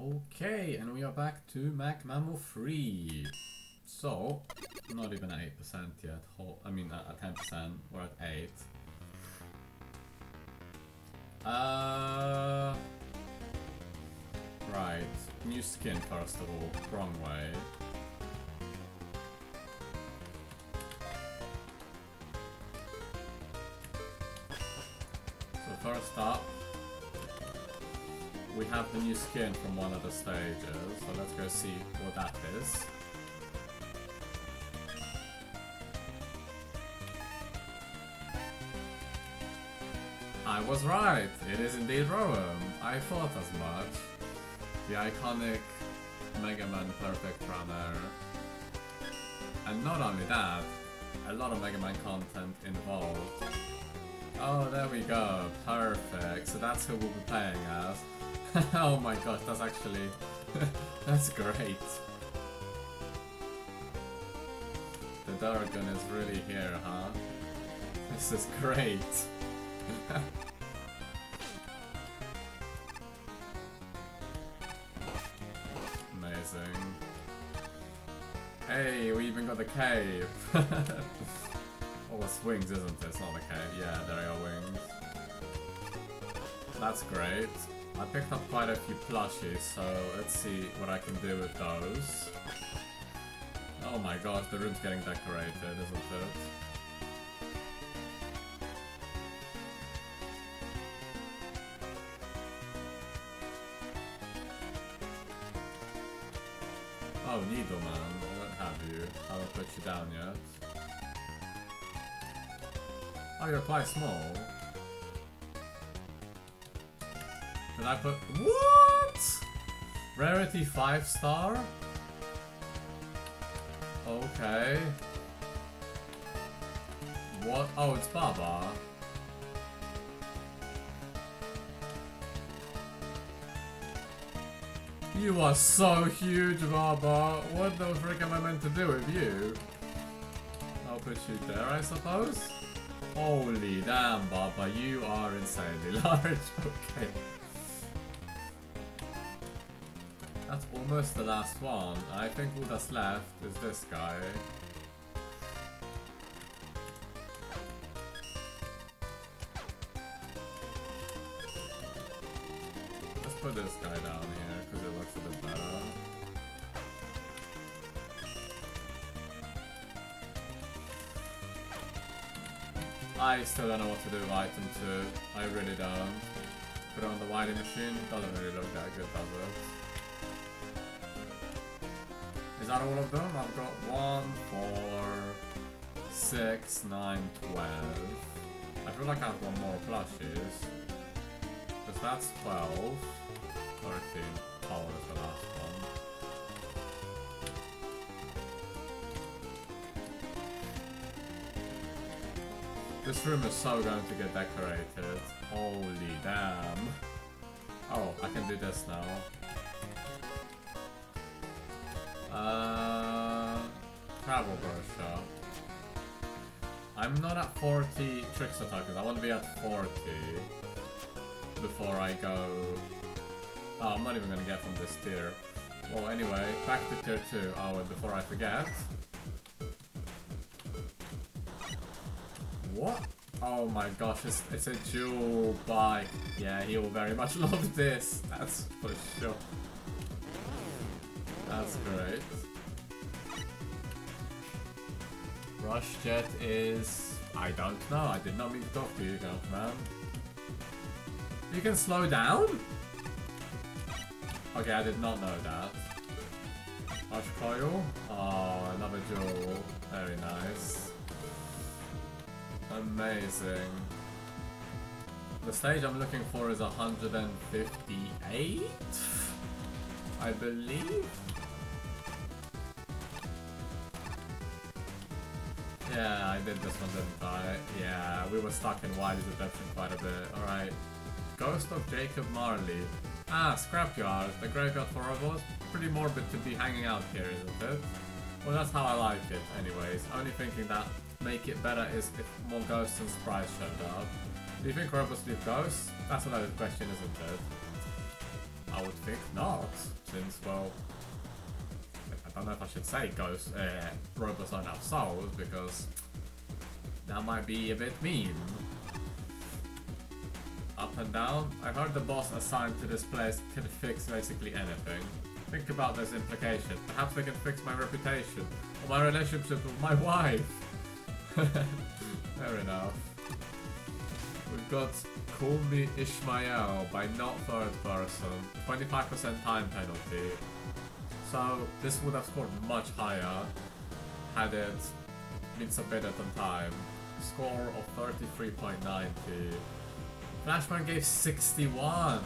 Okay, and we are back to Mammo 3. So, not even at 8% yet. I mean, at 10%. We're at 8. Right. New skin, first of all. Wrong way. So, first up, we have the new skin from one of the stages, so let's go see what that is. I was right! It is indeed Roam. I thought as much. The iconic Mega Man Perfect Runner. And not only that, a lot of Mega Man content involved. Oh, there we go. Perfect. So that's who we'll be playing as. Oh my gosh, that's actually... that's great. The Durgan is really here, huh? This is great. Amazing. Hey, we even got the cave. Oh, it's wings, isn't it? It's not a cave. Yeah, there are wings. That's great. I picked up quite a few plushies, so let's see what I can do with those. Oh my gosh, the room's getting decorated, isn't it? Oh, Needleman, what have you? I haven't put you down yet. Oh, you're quite small. Did I put... What? Rarity 5-star? Okay. What? Oh, it's Baba. You are so huge, Baba. What the frick am I meant to do with you? I'll put you there, I suppose? Holy damn, Baba. You are insanely large. Okay. That's almost the last one. I think all that's left is this guy. Let's put this guy down here because it looks a bit better. I still don't know what to do with item 2. I really don't. Put it on the winding machine. Doesn't really look that good, does it? Is that all of them? I've got 1, 4, 6, 9, 12. I feel like I have one more plushies. Because that's 12. 13. Oh, is the last one. This room is so going to get decorated. Holy damn. Oh, I can do this now. Travel brochure. I'm not at 40 trickster tokens. I want to be at 40 before I go. Oh, I'm not even gonna get from this tier. Well, anyway, back to tier 2. Oh, and before I forget. What? Oh my gosh, it's a dual bike. Yeah, he will very much love this. That's for sure. That's great. Rush Jet is... I don't know. I did not mean to talk to you, man. You can slow down? Okay, I did not know that. Rush Coil? Oh, another jewel. Very nice. Amazing. The stage I'm looking for is 158? I believe? Yeah, I did this one, didn't I? Yeah, we were stuck in Wily's Redemption quite a bit. Alright. Ghost of Jacob Marley. Ah, Scrapyard. The graveyard for robots. Pretty morbid to be hanging out here, isn't it? Well, that's how I like it, anyways. Only thinking that make it better is if more ghosts and sprites showed up. Do you think robots leave ghosts? That's another question, isn't it? I would think not, since, well, I don't know if I should say ghosts, robots don't have souls, because that might be a bit mean. Up and down. I heard the boss assigned to this place can fix basically anything. Think about this implication. Perhaps they can fix my reputation, or my relationship with my wife. Fair enough. We've got Call Me Ishmael by not third person. 25% time penalty. So this would have scored much higher had it been submitted on time. Score of 33.90. Flashman gave 61.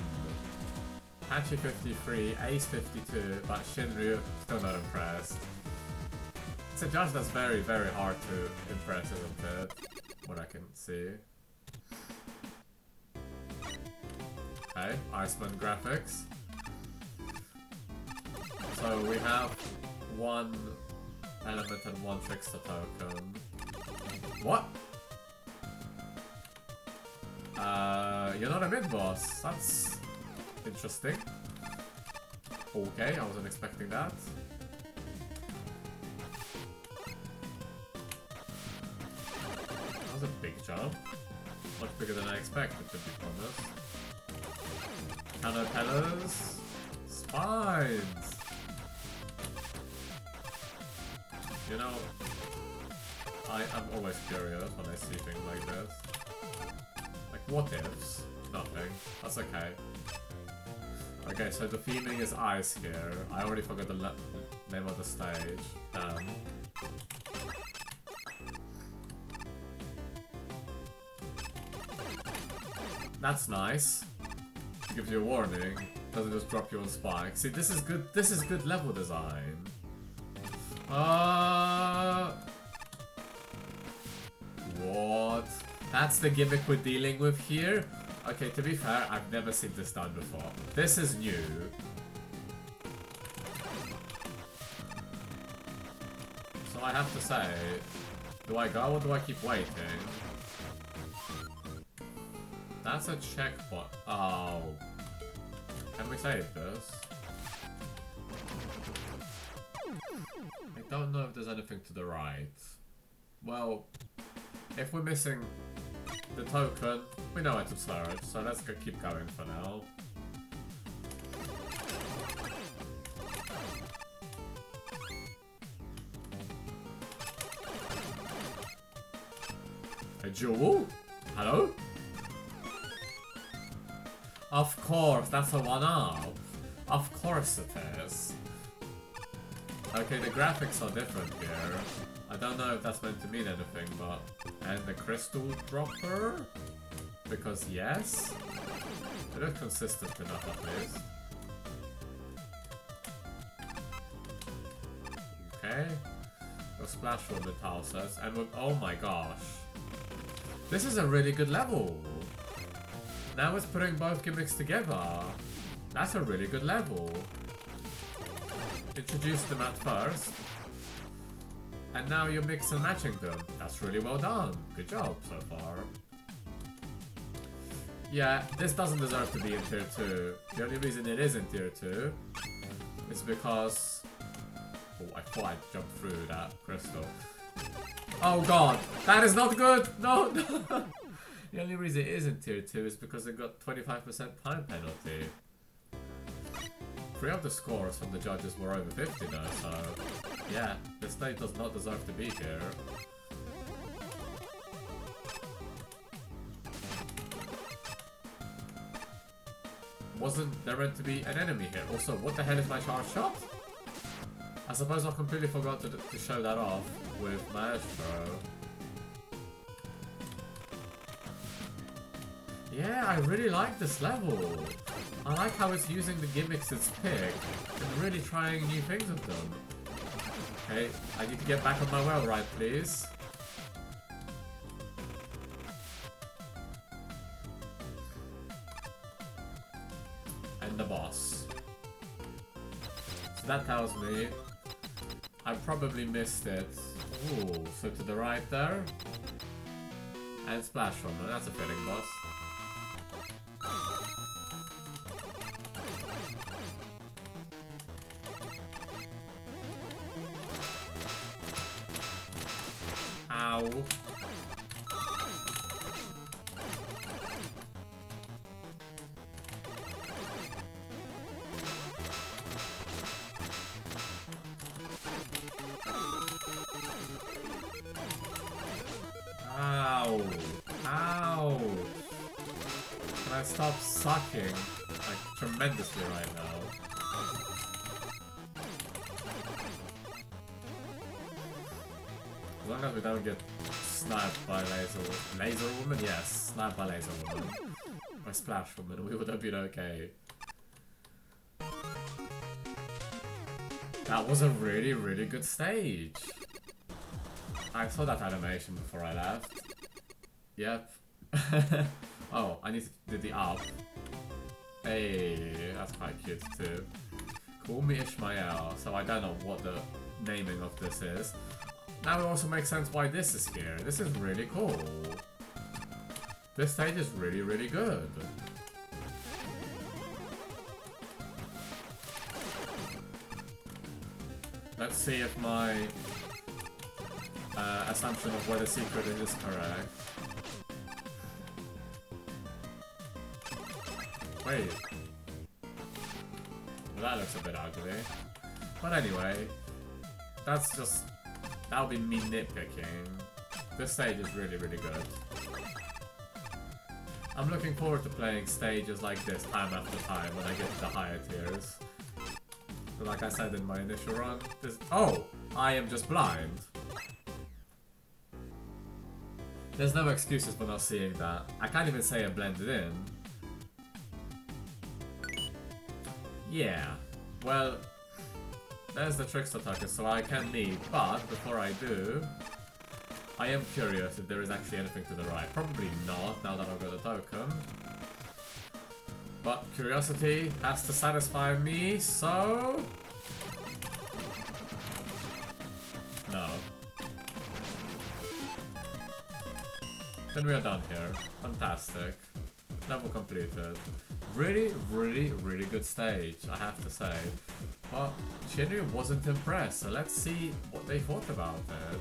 Hachi 53, Ace 52, but Shinryu still not impressed. It's a judge that's very, very hard to impress, isn't it? What I can see. Okay, Iceman graphics. So we have one element and one trickster token. What? You're not a mid-boss. That's interesting. Okay, I wasn't expecting that. That was a big jump. Much bigger than I expected, to be honest. Caterpillars. Spines. You know, I'm always curious when I see things like this. Like, what ifs? Nothing. That's okay. Okay, so the theming is ice here. I already forgot the name of the stage. That's nice. It gives you a warning. Doesn't just drop you on spikes. See, this is good. This is good level design. What? That's the gimmick we're dealing with here? Okay, to be fair, I've never seen this done before. This is new. So I have to say, do I go or do I keep waiting? That's a checkpoint. Oh. Can we save this? I don't know if there's anything to the right. Well, if we're missing the token, we know where to search, so let's keep going for now. A jewel? Hello? Of course, that's a one-up. Of course it is. Okay, the graphics are different here. I don't know if that's meant to mean anything, but... And the crystal dropper? Because yes? It looks consistent enough at least. Okay. We'll splash from the houses, and we'll... Oh my gosh. This is a really good level. Now it's putting both gimmicks together. That's a really good level. Introduce them at first. And now you're mix and matching them. That's really well done. Good job so far. Yeah, this doesn't deserve to be in tier 2. The only reason it is in tier 2 is because... Oh, I thought I jumped through that crystal. Oh god, that is not good! No, no! The only reason it is in tier 2 is because it got 25% time penalty. 3 of the scores from the judges were over 50 though, so... Yeah, this stage does not deserve to be here. Wasn't there meant to be an enemy here? Also, what the hell is my charge shot? I suppose I completely forgot to show that off with Maestro. Yeah, I really like this level. I like how it's using the gimmicks it's picked and really trying new things with them. Okay, I need to get back on my well ride, please. And the boss. So that tells me I probably missed it. Ooh, so to the right there. And Splash Rumble, that's a fitting boss. Ow. Ow. Ow. Can I stop sucking like tremendously right now? As long as we don't get sniped by laser woman, yes, sniped by laser woman, by splash woman, we would have been okay. That was a really, really good stage. I saw that animation before I left. Yep. Oh, I need to do the up. Hey, that's quite cute too. Call me Ishmael, so I don't know what the naming of this is. Now it also makes sense why this is here. This is really cool. This stage is really, really good. Let's see if my assumption of where the secret is correct. Wait. Well, that looks a bit ugly. But anyway, that's just... That'll be me nitpicking. This stage is really, really good. I'm looking forward to playing stages like this time after time when I get to the higher tiers. But like I said in my initial run, this... Oh! I am just blind. There's no excuses for not seeing that. I can't even say I blended in. Yeah. Well... There's the trickster token, so I can leave, but before I do, I am curious if there is actually anything to the right. Probably not, now that I've got the token. But curiosity has to satisfy me, so... No. Then we are done here. Fantastic. Level completed. Really, really, really good stage, I have to say. But Shinryu wasn't impressed, so let's see what they thought about it.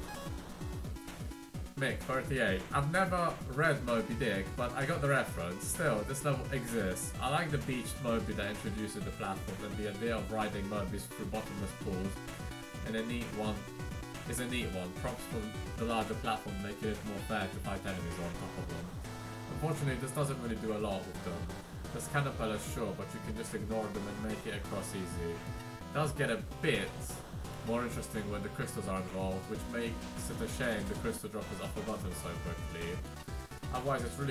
Mick, 38. I've never read Moby Dick, but I got the reference. Still, this level exists. I like the beached Moby that introduces the platform and the idea of riding Mobies through bottomless pools. And a neat one. Props for the larger platform, making it more fair to fight enemies on top of them. Unfortunately, this doesn't really do a lot with them. There's caterpillars, sure, but you can just ignore them and make it across easy. It does get a bit more interesting when the crystals are involved, which makes it a shame the crystal drop is off a button so quickly. Otherwise, it's a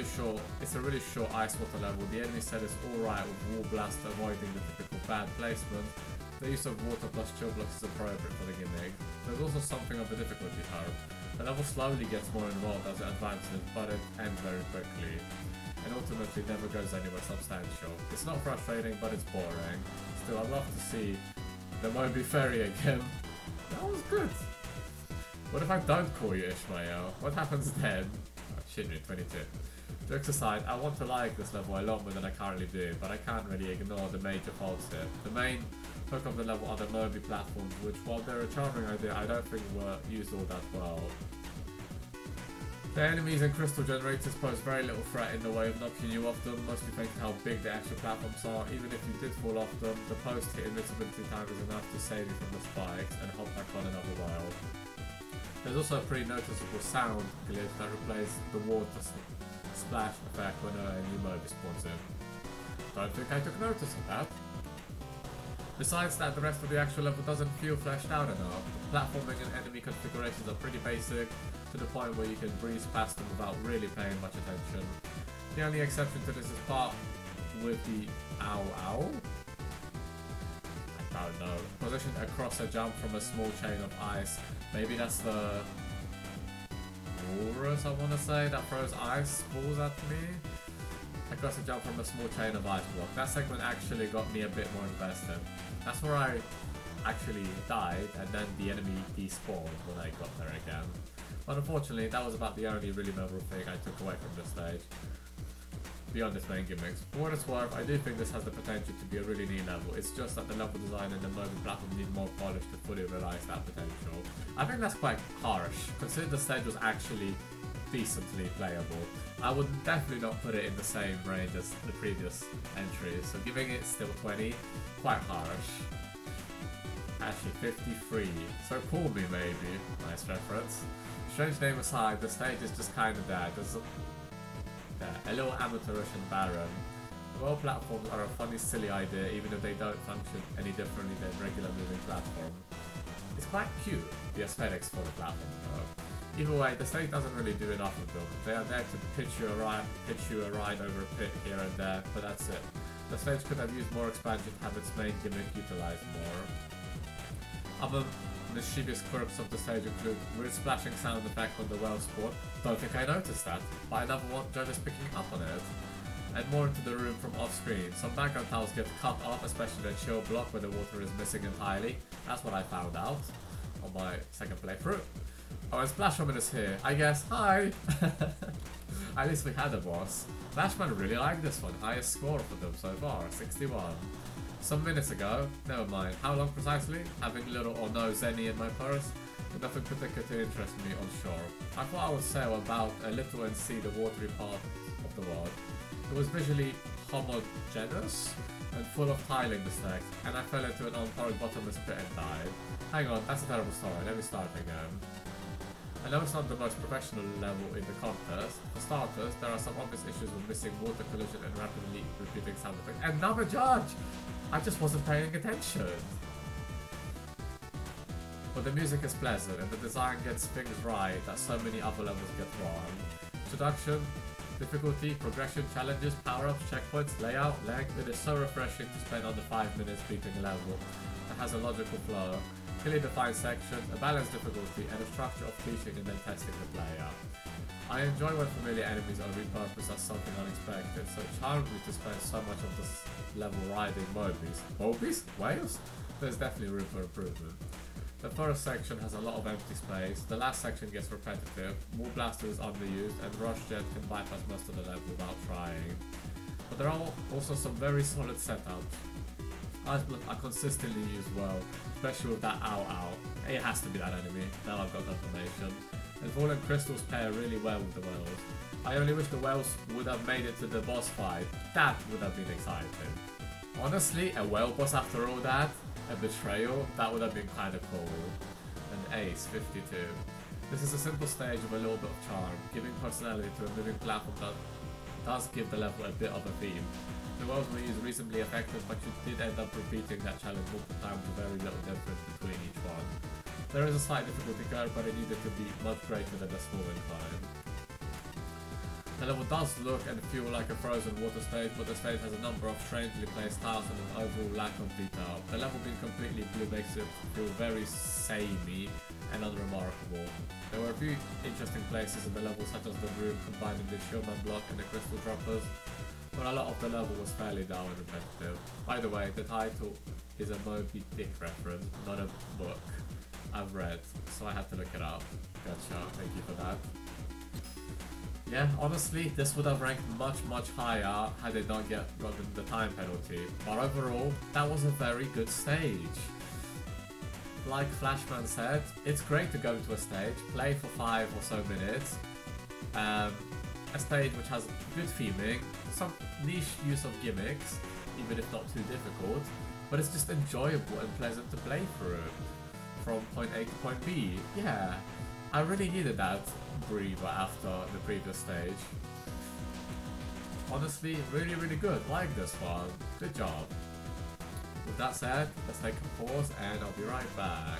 really short ice water level. The enemy set is alright with Wall Blast avoiding the typical bad placement. The use of water plus chill blocks is appropriate for the gimmick. There's also something of a difficulty curve. The level slowly gets more involved as it advances, but it ends very quickly. And ultimately never goes anywhere substantial. It's not frustrating, but it's boring. Still, I'd love to see the Moby Ferry again. That was good. What if I don't call you Ishmael? What happens then? Oh, Shinryu, 22. Jokes aside, I want to like this level a lot more than I currently do, but I can't really ignore the major faults here. The main hook of the level are the Moby platforms, which, while they're a charming idea, I don't think were used all that well. The enemies and crystal generators pose very little threat in the way of knocking you off them, mostly thanks to how big the actual platforms are. Even if you did fall off them, the post-hit invincibility time is enough to save you from the spikes and hop back on another while. There's also a pretty noticeable sound glitch that replaces the water splash effect when a new Moby spawns in. Don't think I took notice of that. Besides that, the rest of the actual level doesn't feel fleshed out enough. Platforming and enemy configurations are pretty basic, to the point where you can breeze past them without really paying much attention. The only exception to this is part with the ow. I don't know. Positioned across a jump from a small chain of ice. Maybe that's the Walrus, I want to say, that throws ice balls at me. Across a jump from a small chain of ice block. That segment actually got me a bit more invested. That's where I actually died, and then the enemy despawned when I got there again. But unfortunately, that was about the only really memorable thing I took away from this stage. beyond its main gimmicks. For what it's worth, I do think this has the potential to be a really neat level. It's just that the level design and the moving platform need more polish to fully realise that potential. I think that's quite harsh, considering the stage was actually decently playable. I would definitely not put it in the same range as the previous entries, so giving it still 20, quite harsh. Actually 53, so call me maybe, nice reference. Strange name aside, the stage is just kinda there. There's a little amateurish and barren. The world platforms are a funny, silly idea, even if they don't function any differently than regular moving platform. It's quite cute, the aesthetics for the platform though. Either way, the stage doesn't really do enough of them. They are there to pitch you a ride over a pit here and there, but that's it. The stage could have used more expansion to have its main gimmick utilized more. Other mischievous quirks of the stage include weird splashing sound effect on the well sport. Don't think I noticed that, but another one John is picking up on it. And more into the room from off screen. Some background tiles get cut off, especially the chill block where the water is missing entirely. That's what I found out on my second playthrough. Oh, and Splash Woman is here. I guess, hi! At least we had a boss. Flashman really liked this one. Highest score for them so far, 61. Some minutes ago, never mind, how long precisely? Having little or no zenny in my purse, but nothing particular to interest me on shore. I thought I would sail about a little and see the watery part of the world. It was visually homogeneous and full of tiling mistakes, and I fell into an unpowered bottomless pit and died. Hang on, that's a terrible story, let me start again. I know it's not the most professional level in the contest. For starters, there are some obvious issues with missing water collision and rapidly repeating sound effects. Another judge! I just wasn't paying attention. But the music is pleasant and the design gets things right that so many other levels get wrong. Introduction, difficulty, progression, challenges, power-ups, checkpoints, layout, length. It is so refreshing to spend under 5 minutes beating a level that has a logical flow, clearly defined sections, a balanced difficulty, and a structure of teaching and then testing the player. I enjoy when familiar enemies are repurposed as something unexpected, so it charms me to spend so much of this level riding Mobies. Mobies? Whales? There's definitely room for improvement. The first section has a lot of empty space, the last section gets repetitive, More Blaster is underused, and Rush Jet can bypass most of the level without trying. But there are also some very solid setups. Ice Block are consistently used well, especially with that Ow Ow. It has to be that enemy, now I've got confirmation. And Fallen Crystals pair really well with the whales. I only wish the whales would have made it to the boss fight, that would have been exciting. Honestly, a whale boss after all that, a betrayal, that would have been kinda cool. And Ace, 52. This is a simple stage with a little bit of charm, giving personality to a moving platform that does give the level a bit of a theme. The whales were used reasonably effective, but you did end up repeating that challenge multiple times with very little difference between each one. There is a slight difficulty curve, but it needed to be much greater than a small incline. The level does look and feel like a frozen water stage, but the stage has a number of strangely placed tiles and an overall lack of detail. The level being completely blue makes it feel very samey and unremarkable. There were a few interesting places in the level, such as the room combining the Showman block and the crystal droppers, but a lot of the level was fairly dull and repetitive. By the way, the title is a Moby Dick reference, not a book I've read, so I had to look it up. Gotcha, thank you for that. Yeah, honestly, this would have ranked much higher had it not gotten the time penalty. But overall, that was a very good stage. Like Flashman said, it's great to go into a stage, play for 5 or so minutes, a stage which has good theming, some niche use of gimmicks, even if not too difficult, but it's just enjoyable and pleasant to play through. From point A to point B. Yeah, I really needed that breather after the previous stage. Honestly, really good. Like this one. Good job. With that said, let's take a pause and I'll be right back.